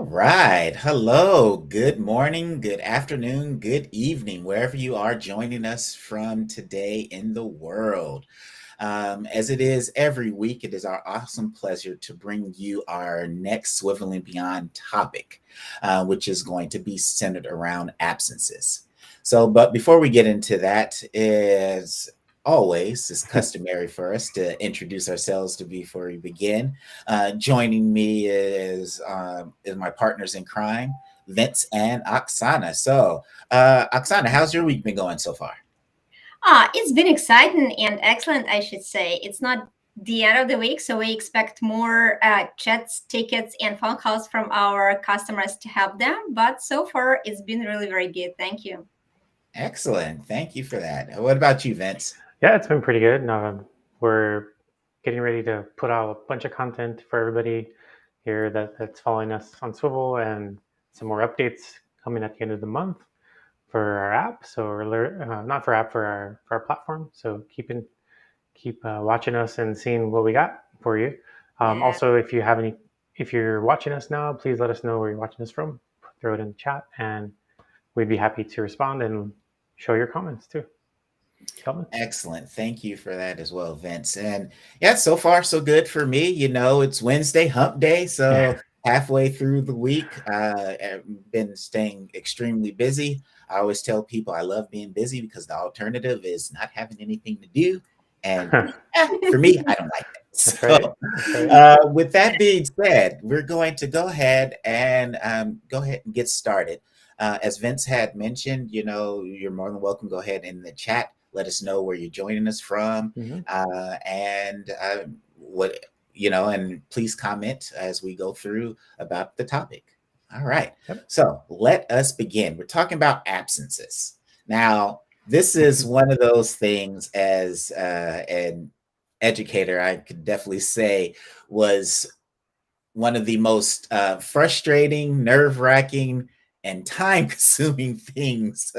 right. Hello. Good morning, good afternoon, good evening, wherever you are joining us from today in the world. As it is every week, it is our awesome pleasure to bring you our next Swivlin Beyond topic, which is going to be centered around absences. But before we get into that, is always is customary for us to introduce ourselves to before we begin. Joining me is my partners in crime, Vince and Oksana. Oksana, how's your week been going so far? It's been exciting and excellent, I should say. It's not the end of the week, so we expect more chats, tickets, and phone calls from our customers to help them. But so far, it's been really very good. Thank you. Excellent. Thank you for that. What about you, Vince? Yeah, it's been pretty good. We're getting ready to put out a bunch of content for everybody here that's following us on Swivl, and some more updates coming at the end of the month for our app. So not for app, for our platform. So keep watching us and seeing what we got for you. Yeah. Also, if you're watching us now, please let us know where you're watching us from. Throw it in the chat, and we'd be happy to respond and show your comments too. Kelvin? Excellent. Thank you for that as well, Vince. And yeah, so far so good for me. It's Wednesday, hump day, so halfway through the week. I've been staying extremely busy. I always tell people I love being busy because the alternative is not having anything to do. And for me, I don't like that. That's right. That's right. With that being said, we're going to go ahead and get started. As Vince had mentioned, you're more than welcome. Go ahead in the chat. Let us know where you're joining us from, Mm-hmm. and and please comment as we go through about the topic. All right. Yep. So let us begin. We're talking about absences. Now, this is one of those things as an educator, I could definitely say was one of the most frustrating, nerve wracking, and time consuming things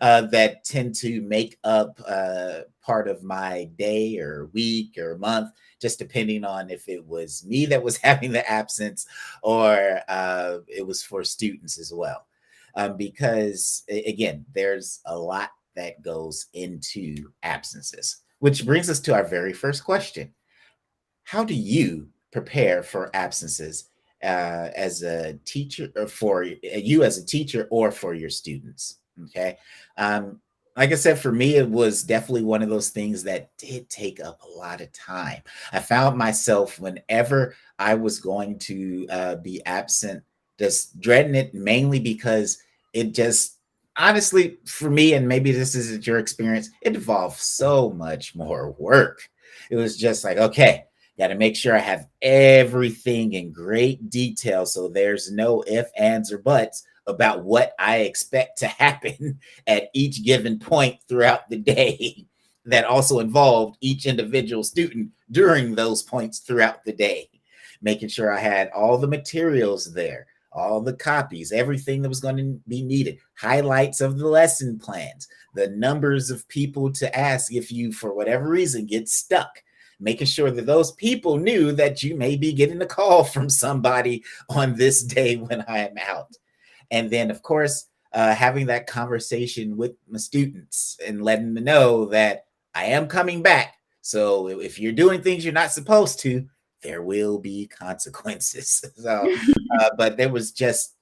that tend to make up part of my day or week or month, just depending on if it was me that was having the absence or it was for students as well. Because, again, there's a lot that goes into absences, which brings us to our very first question. How do you prepare for absences as a teacher, or for you as a teacher, or for your students? Okay. Like I said, for me, it was definitely one of those things that did take up a lot of time. I found myself whenever I was going to be absent, just dreading it, mainly because it just honestly, for me, and maybe this isn't your experience, it involved so much more work. It was just like, okay, got to make sure I have everything in great detail so there's no ifs, ands, or buts about what I expect to happen at each given point throughout the day that also involved each individual student during those points throughout the day. Making sure I had all the materials there, all the copies, everything that was going to be needed, highlights of the lesson plans, the numbers of people to ask if you, for whatever reason, get stuck, making sure that those people knew that you may be getting a call from somebody on this day when I am out. And then, of course, having that conversation with my students and letting them know that I am coming back. So if you're doing things you're not supposed to, there will be consequences. But there was just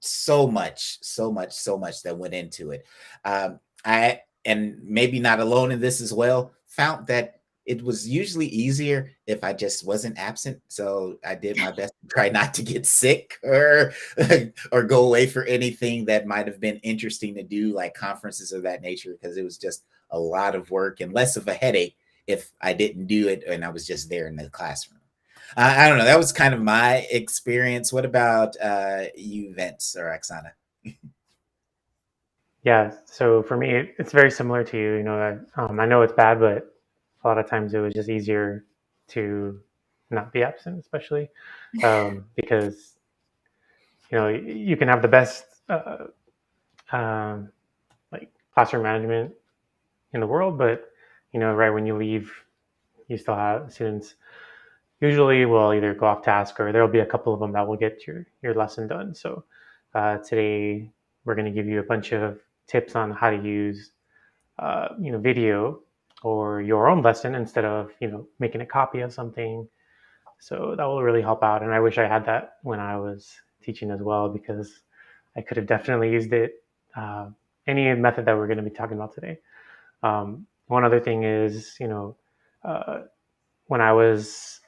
so much that went into it. I, and maybe not alone in this as well, found that it was usually easier if I just wasn't absent. So I did my best to try not to get sick or or go away for anything that might have been interesting to do, like conferences of that nature, because it was just a lot of work and less of a headache if I didn't do it and I was just there in the classroom. I don't know. That was kind of my experience. What about you, Vince or Oksana? Yeah. So for me, it's very similar to you. I know it's bad, but a lot of times it was just easier to not be absent, especially because you can have the best like classroom management in the world, but right when you leave, you still have students usually we'll either go off task or there'll be a couple of them that will get your lesson done. So today we're going to give you a bunch of tips on how to use video or your own lesson instead of making a copy of something. So that will really help out. And I wish I had that when I was teaching as well, because I could have definitely used it. Any method that we're going to be talking about today. One other thing is, when I was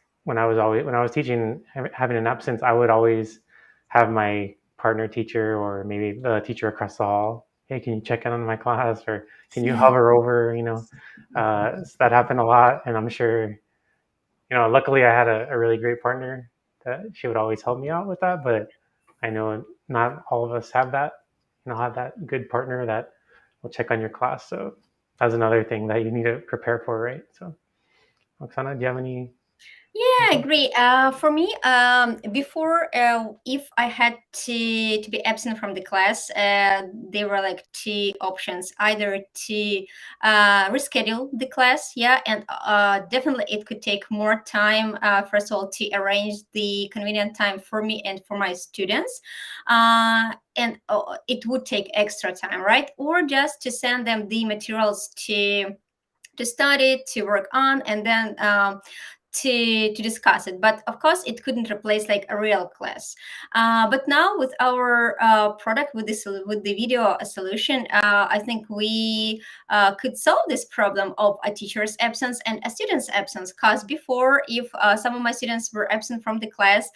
teaching, having an absence, I would always have my partner teacher or maybe the teacher across the hall, hey, can you check in on my class, or can you hover over, so that happened a lot. And I'm sure, luckily I had a really great partner that she would always help me out with that, but I know not all of us have that, have that good partner that will check on your class. So that's another thing that you need to prepare for, right? So Oksana, do you have any? Yeah, I agree. For me, before, if I had to be absent from the class, there were like two options: either to reschedule the class, yeah, and definitely it could take more time. First of all, to arrange the convenient time for me and for my students, and it would take extra time, right? Or just to send them the materials to study, to work on, and then to discuss it. But of course it couldn't replace like a real class. But now with our product, with the video solution, I think we could solve this problem of a teacher's absence and a student's absence. Because before, if some of my students were absent from the class,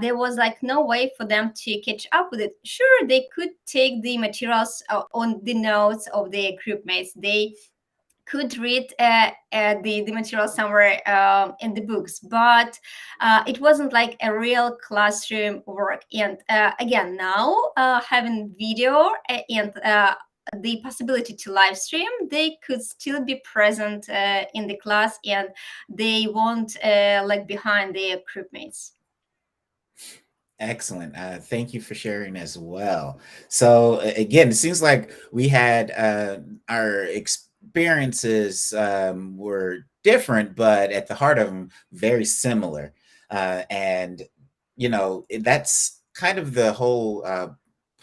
there was like no way for them to catch up with it. Sure, they could take the materials on the notes of their group mates. They could read the material somewhere in the books, but it wasn't like a real classroom work. And again, now having video and the possibility to live stream, they could still be present in the class, and they won't lag behind their group mates. Excellent. Thank you for sharing as well. So again, it seems like we had our experiences were different, but at the heart of them, very similar. And, that's kind of the whole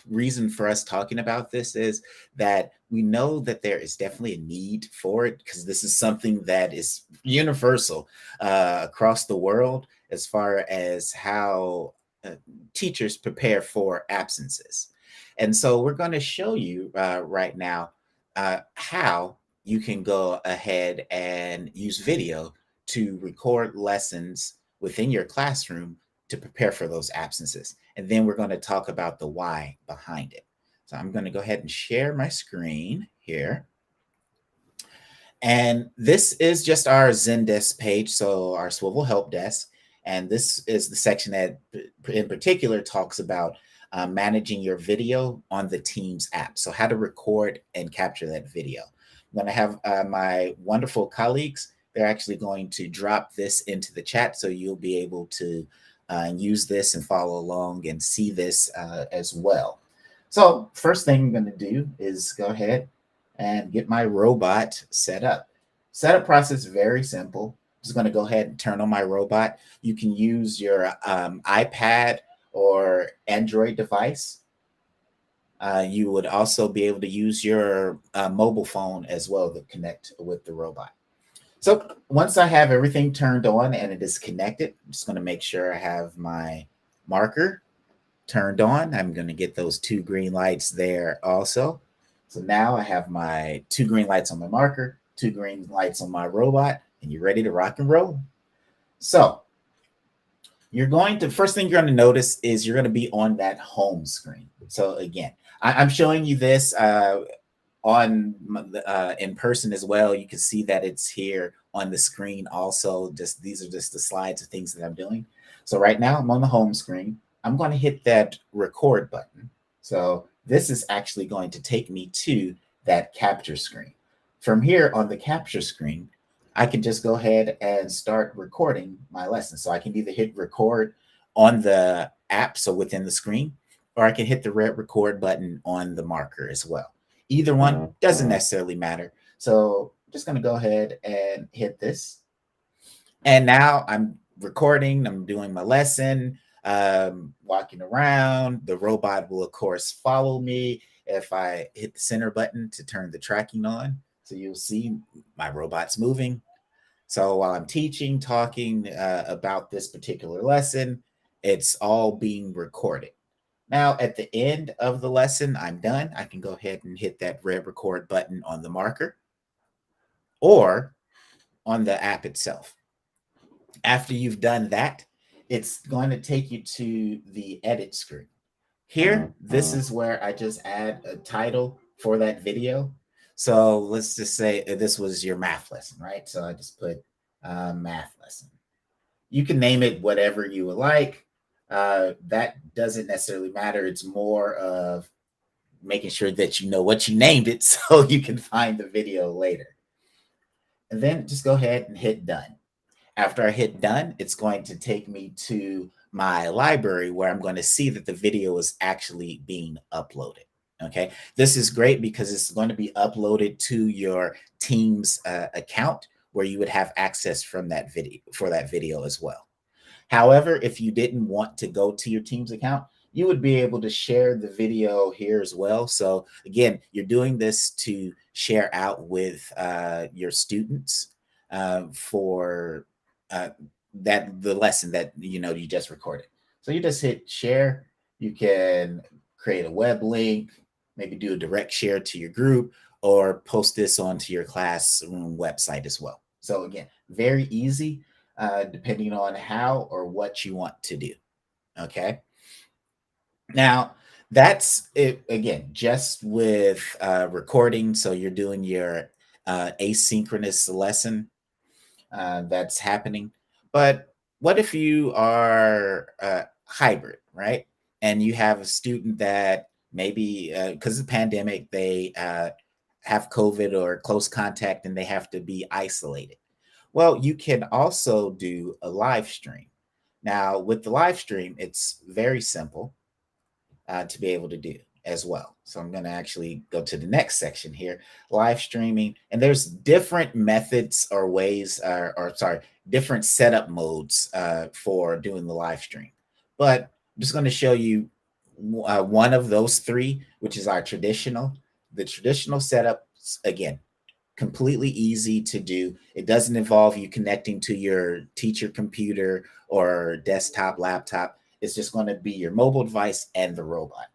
reason for us talking about this, is that we know that there is definitely a need for it, because this is something that is universal across the world as far as how teachers prepare for absences. And so we're going to show you right now how you can go ahead and use video to record lessons within your classroom to prepare for those absences. And then we're going to talk about the why behind it. So I'm going to go ahead and share my screen here. And this is just our Zendesk page, so our Swivl help desk. And this is the section that in particular talks about managing your video on the Teams app. So how to record and capture that video. I'm going to have my wonderful colleagues. They're actually going to drop this into the chat, so you'll be able to use this and follow along and see this as well. So first thing I'm going to do is go ahead and get my robot set up. Setup process, very simple. Just going to go ahead and turn on my robot. You can use your iPad or Android device. You would also be able to use your mobile phone as well to connect with the robot. So once I have everything turned on and it is connected, I'm just going to make sure I have my marker turned on. I'm going to get those 2 green lights there also. So now I have my 2 green lights on my marker, 2 green lights on my robot, and you're ready to rock and roll. So first thing you're going to notice is you're going to be on that home screen. So again, I'm showing you this on in person as well. You can see that it's here on the screen also. These are just the slides of things that I'm doing. So right now I'm on the home screen. I'm going to hit that record button. So this is actually going to take me to that capture screen. From here on the capture screen, I can just go ahead and start recording my lesson. So I can either hit record on the app, so within the screen, or I can hit the red record button on the marker as well. Either one doesn't necessarily matter. So I'm just going to go ahead and hit this. And now I'm recording, I'm doing my lesson, walking around. The robot will, of course, follow me if I hit the center button to turn the tracking on. So you'll see my robot's moving. So while I'm teaching, talking about this particular lesson, it's all being recorded. Now, at the end of the lesson, I'm done. I can go ahead and hit that red record button on the marker or on the app itself. After you've done that, it's going to take you to the edit screen. Here, this is where I just add a title for that video. So let's just say this was your math lesson, right? So I just put math lesson. You can name it whatever you would like. That doesn't necessarily matter. It's more of making sure that you know what you named it so you can find the video later. And then just go ahead and hit done. After I hit done, it's going to take me to my library where I'm going to see that the video is actually being uploaded. Okay, this is great because it's going to be uploaded to your team's account where you would have access from that video as well. However, if you didn't want to go to your team's account, you would be able to share the video here as well. So again, you're doing this to share out with your students for the lesson that you just recorded. So you just hit share. You can create a web link, maybe do a direct share to your group, or post this onto your classroom website as well. So again, very easy, depending on how or what you want to do. Okay. Now that's it again, just with recording. So you're doing your asynchronous lesson that's happening. But what if you are hybrid, right? And you have a student that maybe because of the pandemic, they have COVID or close contact and they have to be isolated. Well, you can also do a live stream. Now, with the live stream, it's very simple to be able to do as well. So I'm going to actually go to the next section here, live streaming. And there's different methods or ways, different setup modes for doing the live stream. But I'm just going to show you one of those three, which is our traditional. The traditional setup, again, completely easy to do. It doesn't involve you connecting to your teacher computer or desktop, laptop. It's just going to be your mobile device and the robot.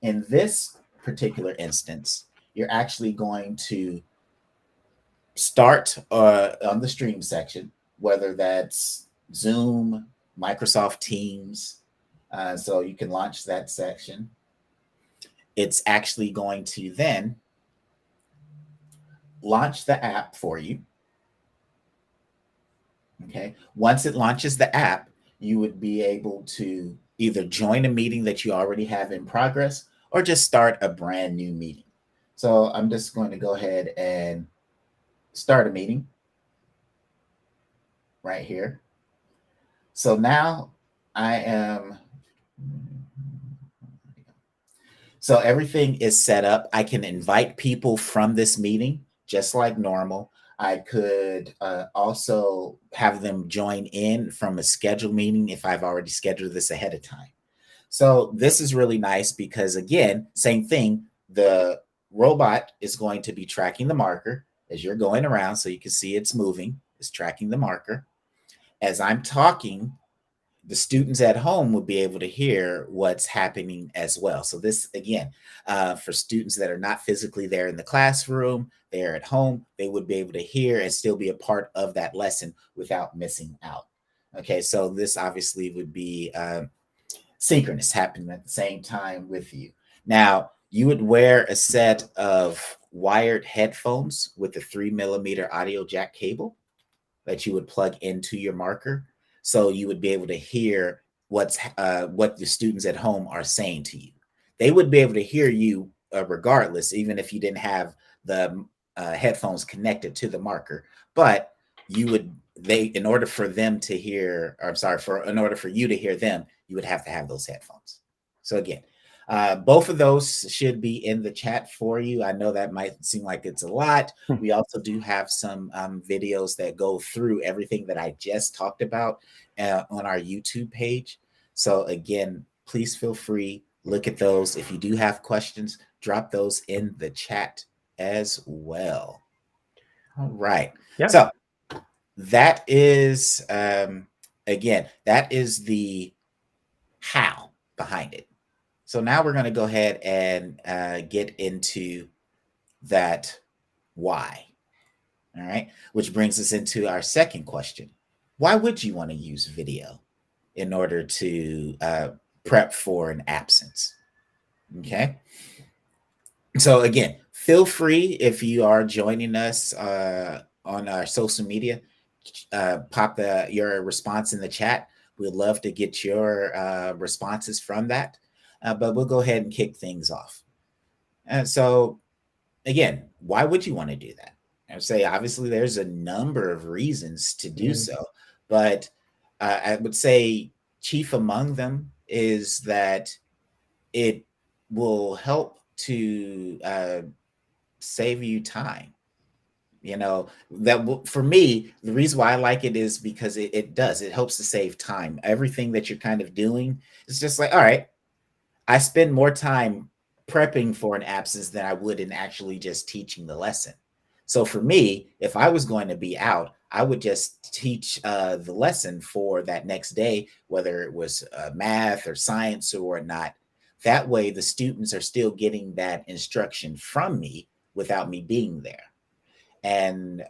In this particular instance, you're actually going to start on the stream section, whether that's Zoom, Microsoft Teams. So you can launch that section. It's actually going to then launch the app for you. Okay. Once it launches the app, you would be able to either join a meeting that you already have in progress or just start a brand new meeting. So I'm just going to go ahead and start a meeting right here. So now so everything is set up. I can invite people from this meeting just like normal. I could also have them join in from a scheduled meeting if I've already scheduled this ahead of time. So this is really nice because, again, same thing. The robot is going to be tracking the marker as you're going around. So you can see it's moving. It's tracking the marker. As I'm talking, the students at home will be able to hear what's happening as well. So this, again, for students that are not physically there in the classroom, they're at home, they would be able to hear and still be a part of that lesson without missing out. Okay, so this obviously would be synchronous, happening at the same time with you. Now, you would wear a set of wired headphones with a 3mm audio jack cable that you would plug into your marker. So you would be able to hear what the students at home are saying to you. They would be able to hear you regardless, even if you didn't have the headphones connected to the marker. But in order for them to hear, in order for you to hear them, you would have to have those headphones. So again, Both of those should be in the chat for you. I know that might seem like it's a lot. We also do have some videos that go through everything that I just talked about on our YouTube page. So again, please feel free, look at those. If you do have questions, drop those in the chat as well. All right. Yeah. So that is, again, that is the how behind it. So now we're going to go ahead and get into that why. All right. Which brings us into our second question. Why would you want to use video in order to prep for an absence? Okay. So again, feel free, if you are joining us on our social media, pop your response in the chat. We'd love to get your responses from that. But we'll go ahead and kick things off. So again, why would you want to do that? I would say, obviously, there's a number of reasons to do so, but I would say chief among them is that it will help to save you time. You know, that for me, the reason why I like it is because it helps to save time. Everything that you're kind of doing is just like, all right, I spend more time prepping for an absence than I would in actually just teaching the lesson. So for me, if I was going to be out, I would just teach the lesson for that next day, whether it was math or science or whatnot. That way, the students are still getting that instruction from me without me being there. And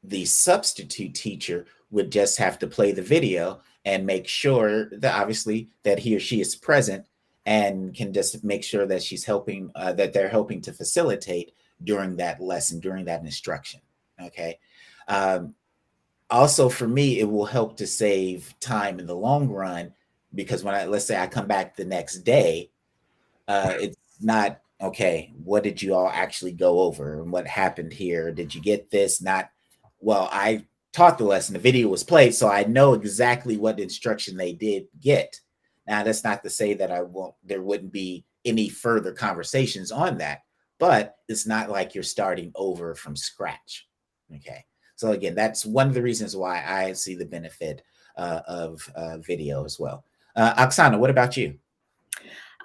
the substitute teacher would just have to play the video and make sure that obviously that he or she is present and can just make sure that she's helping, that they're helping to facilitate during that lesson, during that instruction. Okay. Also, for me, it will help to save time in the long run, because when let's say I come back the next day, it's not, okay, what did you all actually go over and what happened here? Did you get this? Not, well, I taught the lesson, the video was played, so I know exactly what instruction they did get. Now, that's not to say that there wouldn't be any further conversations on that, but it's not like you're starting over from scratch. Okay. So again, that's one of the reasons why I see the benefit of video as well. Oksana, what about you?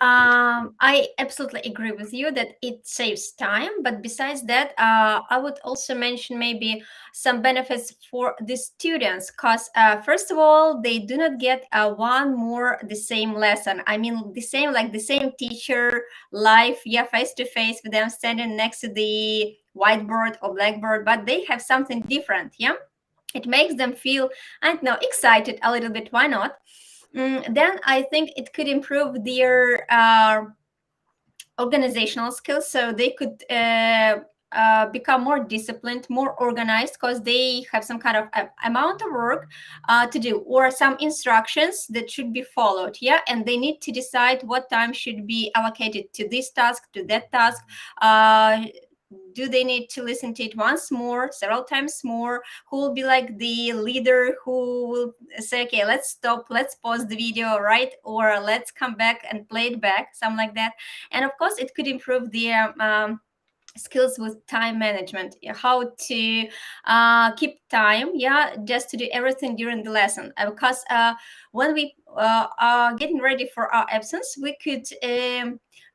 I absolutely agree with you that it saves time. But besides that, I would also mention maybe some benefits for the students, because first of all, they do not get one more the same lesson. I mean, the same teacher live, face to face with them standing next to the whiteboard or blackboard, but they have something different. Yeah, it makes them feel, I don't know, excited a little bit. Why not? Then I think it could improve their organizational skills, so they could become more disciplined, more organized, because they have some kind of amount of work to do, or some instructions that should be followed. Yeah, and they need to decide what time should be allocated to this task, to that task. Do they need to listen to it once more, several times more? Who will be like the leader who will say, okay, let's stop, let's pause the video, right? Or let's come back and play it back, something like that. And of course, it could improve their skills with time management, how to keep time, just to do everything during the lesson. Because when we are getting ready for our absence, we could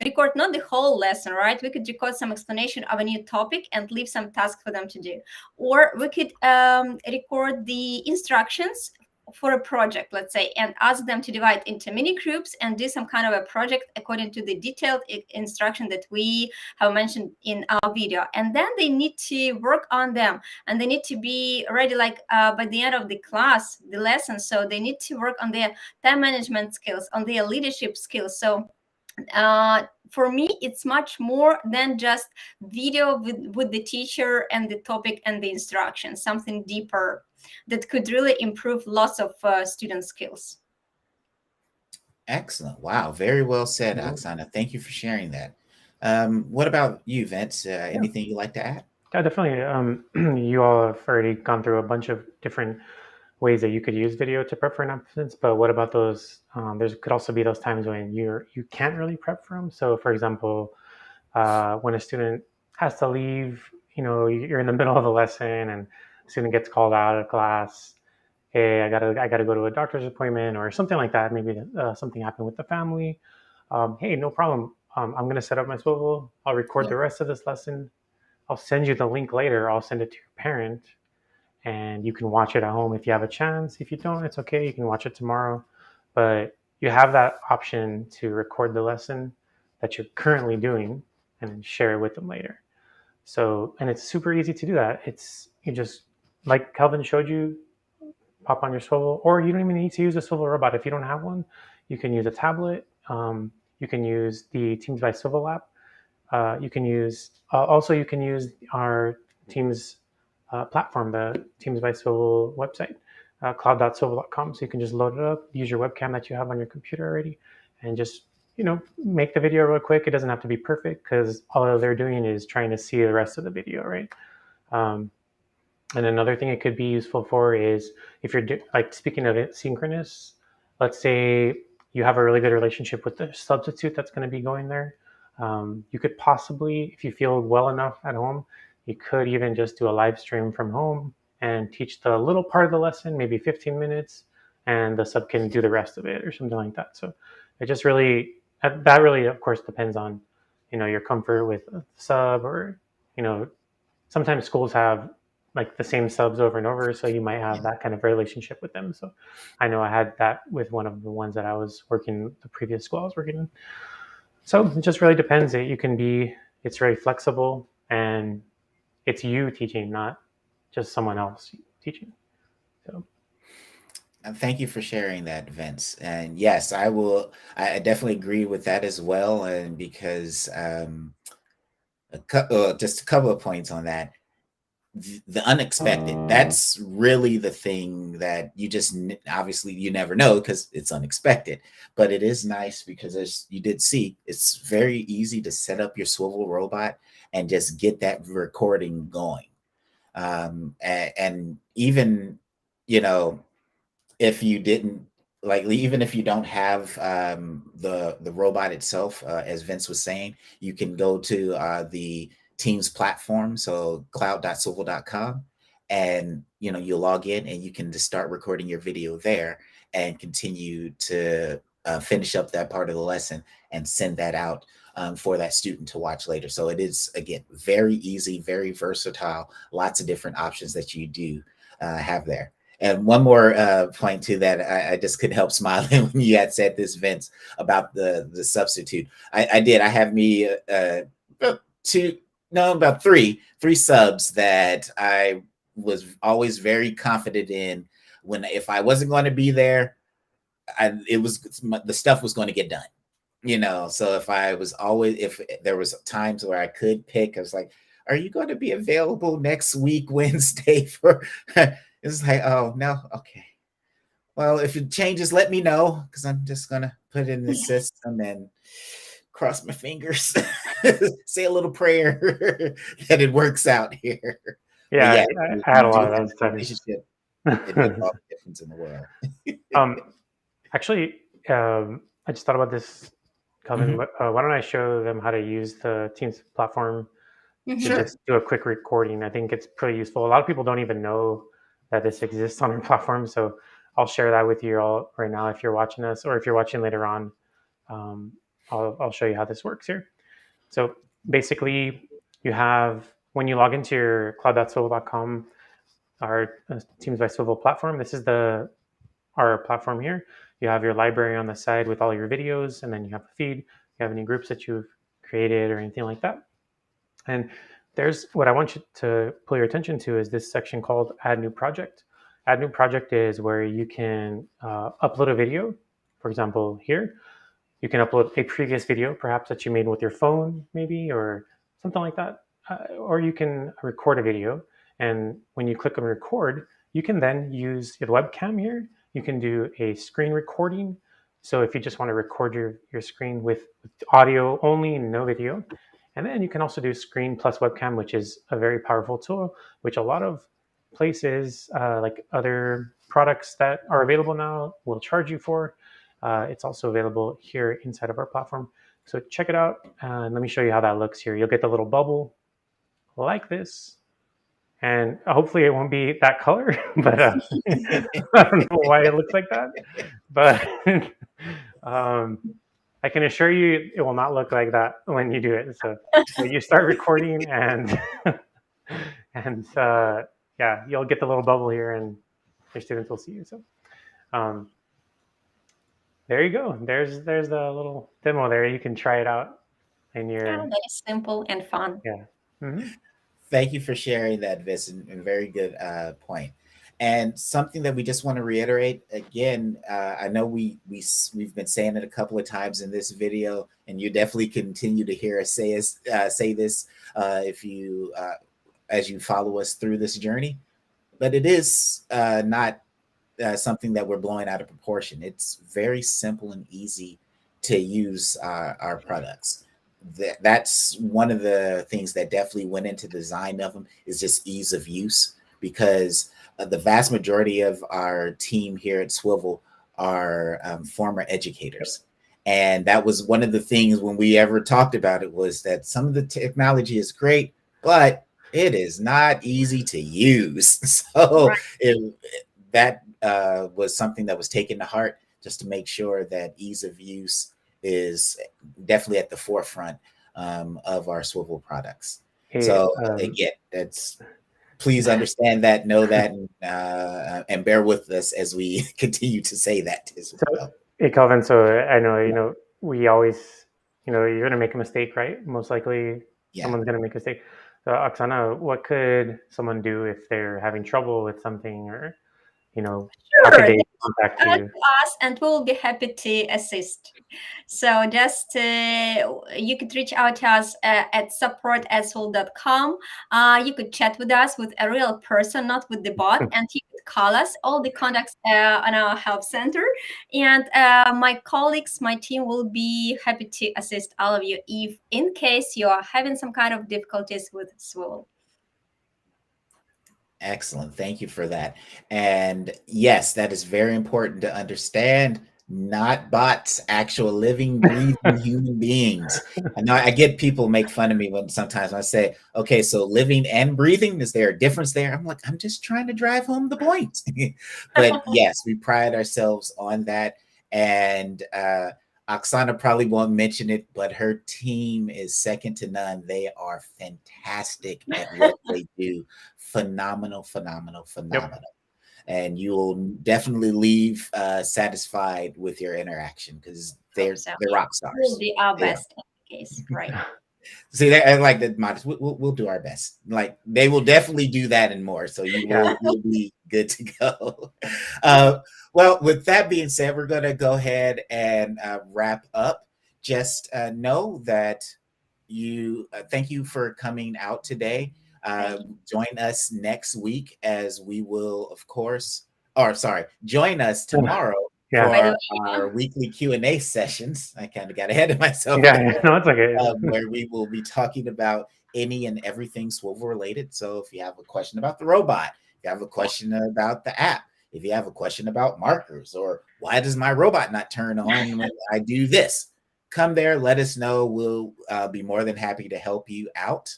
record not the whole lesson, right? We could record some explanation of a new topic and leave some tasks for them to do. Or we could record the instructions for a project, let's say, and ask them to divide into mini groups and do some kind of a project according to the detailed instruction that we have mentioned in our video. And then they need to work on them, and they need to be ready like by the end of the class, the lesson. So they need to work on their time management skills, on their leadership skills. So for me, it's much more than just video with the teacher and the topic and the instruction, something deeper that could really improve lots of student skills. Excellent. Wow. Very well said, Oksana. Thank you for sharing that. What about you, Vince? Anything you'd like to add? Yeah, definitely. You all have already gone through a bunch of different ways that you could use video to prep for an absence, but what about those? There could also be those times when you can't really prep for them. So, for example, when a student has to leave, you're in the middle of a lesson and a student gets called out of class. Hey, I gotta go to a doctor's appointment or something like that. Maybe something happened with the family. Hey, no problem. I'm gonna set up my Swivl. I'll record the rest of this lesson. I'll send you the link later. I'll send it to your parent, and you can watch it at home if you have a chance. If you don't, it's okay. You can watch it tomorrow. But you have that option to record the lesson that you're currently doing and then share it with them later. So, and it's super easy to do that. You just, like Kelvin showed you, pop on your Swivl, or you don't even need to use a Swivl robot. If you don't have one, you can use a tablet. You can use the Teams by Swivl app. You can use our Teams platform, the Teams by Swivl website, cloud.swivl.com. So you can just load it up, use your webcam that you have on your computer already, and just make the video real quick. It doesn't have to be perfect because all they're doing is trying to see the rest of the video, right? And another thing it could be useful for is if you're speaking of it, synchronous, let's say you have a really good relationship with the substitute that's going to be going there. You could possibly, if you feel well enough at home, you could even just do a live stream from home and teach the little part of the lesson, maybe 15 minutes, and the sub can do the rest of it or something like that. So it just really, that really, of course, depends on, your comfort with a sub, or, sometimes schools have like the same subs over and over. So you might have that kind of relationship with them. So I know I had that with one of the ones that I was working, the previous school I was working in. So it just really depends. It's very flexible, and it's you teaching, not just someone else teaching. So. Thank you for sharing that, Vince. And yes, I definitely agree with that as well. And because just a couple of points on that. The unexpected, that's really the thing that you just, obviously you never know because it's unexpected, but it is nice because, as you did see, it's very easy to set up your Swivl robot and just get that recording going. And even, if you didn't, even if you don't have the robot itself, as Vince was saying, you can go to the Teams platform, so cloud.swivl.com, and you log in and you can just start recording your video there and continue to finish up that part of the lesson and send that out for that student to watch later. So it is, again, very easy, very versatile, lots of different options that you do have there. And one more point to that, I just couldn't help smiling when you had said this, Vince, about the substitute. I did. I have me about three subs that I was always very confident in. If I wasn't going to be there, the stuff was going to get done. So if there was times where I could pick, I was like, are you going to be available next week, Wednesday for... It's like, oh, no, okay. Well, if it changes, let me know, because I'm just going to put in the system and cross my fingers, say a little prayer that it works out here. Yeah, I had a lot of those times. It makes all the difference in the world. Actually, I just thought about this, Kelvin. Why don't I show them how to use the Teams platform to just do a quick recording? I think it's pretty useful. A lot of people don't even know that this exists on our platform. So I'll share that with you all right now if you're watching us, or if you're watching later on. I'll show you how this works here. So basically, you have, when you log into your cloud.swivl.com, our Teams by Swivl platform, this is our platform here. You have your library on the side with all your videos, and then you have a feed. You have any groups that you've created or anything like that. And there's what I want you to pull your attention to is this section called Add New Project. Add New Project is where you can upload a video. For example, here, you can upload a previous video, perhaps that you made with your phone, maybe, or something like that. Or you can record a video. And when you click on record, you can then use your webcam here. You can do a screen recording. So if you just want to record your screen with audio only, no video. And then you can also do screen plus webcam, which is a very powerful tool, which a lot of places, like other products that are available now we'll charge you for. It's also available here inside of our platform. So check it out. And let me show you how that looks here. You'll get the little bubble like this. And hopefully it won't be that color, but I don't know why it looks like that. But I can assure you it will not look like that when you do it. So you start recording and yeah, you'll get the little bubble here and your students will see you. So there you go. There's the little demo there. You can try it out in your... Oh, that is simple and fun. Yeah. Mm-hmm. Thank you for sharing that, Vis, and very good point. And something that we just want to reiterate again, I know we've been saying it a couple of times in this video, and you definitely continue to hear us say this if you as you follow us through this journey. But it is not something that we're blowing out of proportion. It's very simple and easy to use our products. That's one of the things that definitely went into the design of them, is just ease of use, because the vast majority of our team here at Swivl are former educators. And that was one of the things when we ever talked about it, was that some of the technology is great, but it is not easy to use. So that was something that was taken to heart, just to make sure that ease of use is definitely at the forefront of our Swivl products. Hey, so again, please understand that, know that, and bear with us as we continue to say that as well. Hey, Kelvin, so I know, we always, you're going to make a mistake, right? Most likely someone's going to make a mistake. So Oksana, what could someone do if they're having trouble with something, or how could they contact you? Us, and we'll be happy to assist. So just you could reach out to us at support@swivl.com. You could chat with us with a real person, not with the bot, and you could call us. All the contacts on our help center, and my colleagues, my team will be happy to assist all of you if in case you are having some kind of difficulties with Swivl. Excellent. Thank you for that. And yes, that is very important to understand. Not bots, actual living, breathing human beings. I know I get people make fun of me when sometimes I say, okay, so living and breathing, is there a difference there? I'm like, I'm just trying to drive home the point. But yes, we pride ourselves on that. And Oksana probably won't mention it, but her team is second to none. They are fantastic at what they do. Phenomenal. Yep. And you will definitely leave satisfied with your interaction, because they're rock stars. We'll be our best in the case, right? See, I like that, modest. We'll do our best. Like, they will definitely do that and more. So you'll be good to go. Well, with that being said, we're going to go ahead and wrap up. Just know that thank you for coming out today. Join us next week, as we will, of course, join us tomorrow for our weekly Q&A sessions. I kind of got ahead of myself. No, it's okay. Where we will be talking about any and everything Swivl related. So if you have a question about the robot, if you have a question about the app, if you have a question about markers, or why does my robot not turn on when I do this, come there, let us know. We'll be more than happy to help you out.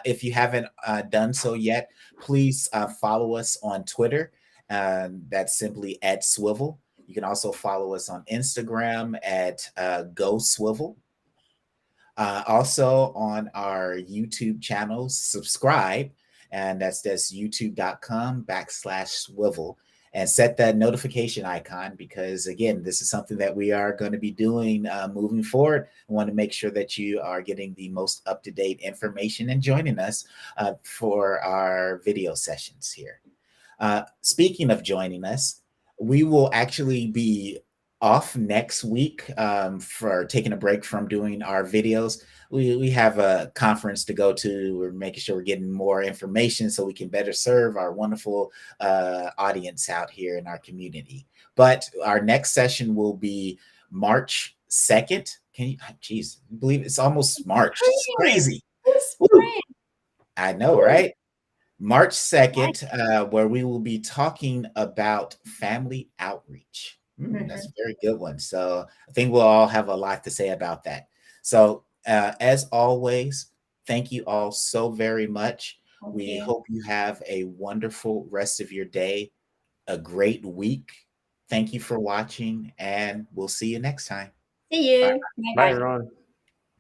If you haven't done so yet, please follow us on Twitter. That's simply @Swivl. You can also follow us on Instagram at GoSwivl. Also on our YouTube channel, subscribe, and that's youtube.com/Swivl. And set that notification icon, because again, this is something that we are going to be doing moving forward. I want to make sure that you are getting the most up-to-date information and joining us for our video sessions here. Speaking of joining us, we will actually be off next week for taking a break from doing our videos. We have a conference to go to. We're making sure we're getting more information so we can better serve our wonderful audience out here in our community. But our next session will be March 2nd. Can you, geez, believe it's almost March. It's crazy. It's I know, right? March 2nd, where we will be talking about family outreach. That's a very good one. So I think we'll all have a lot to say about that. So as always, thank you all so very much. We hope you have a wonderful rest of your day, a great week. Thank you for watching, and we'll see you next time. See you. Bye everyone.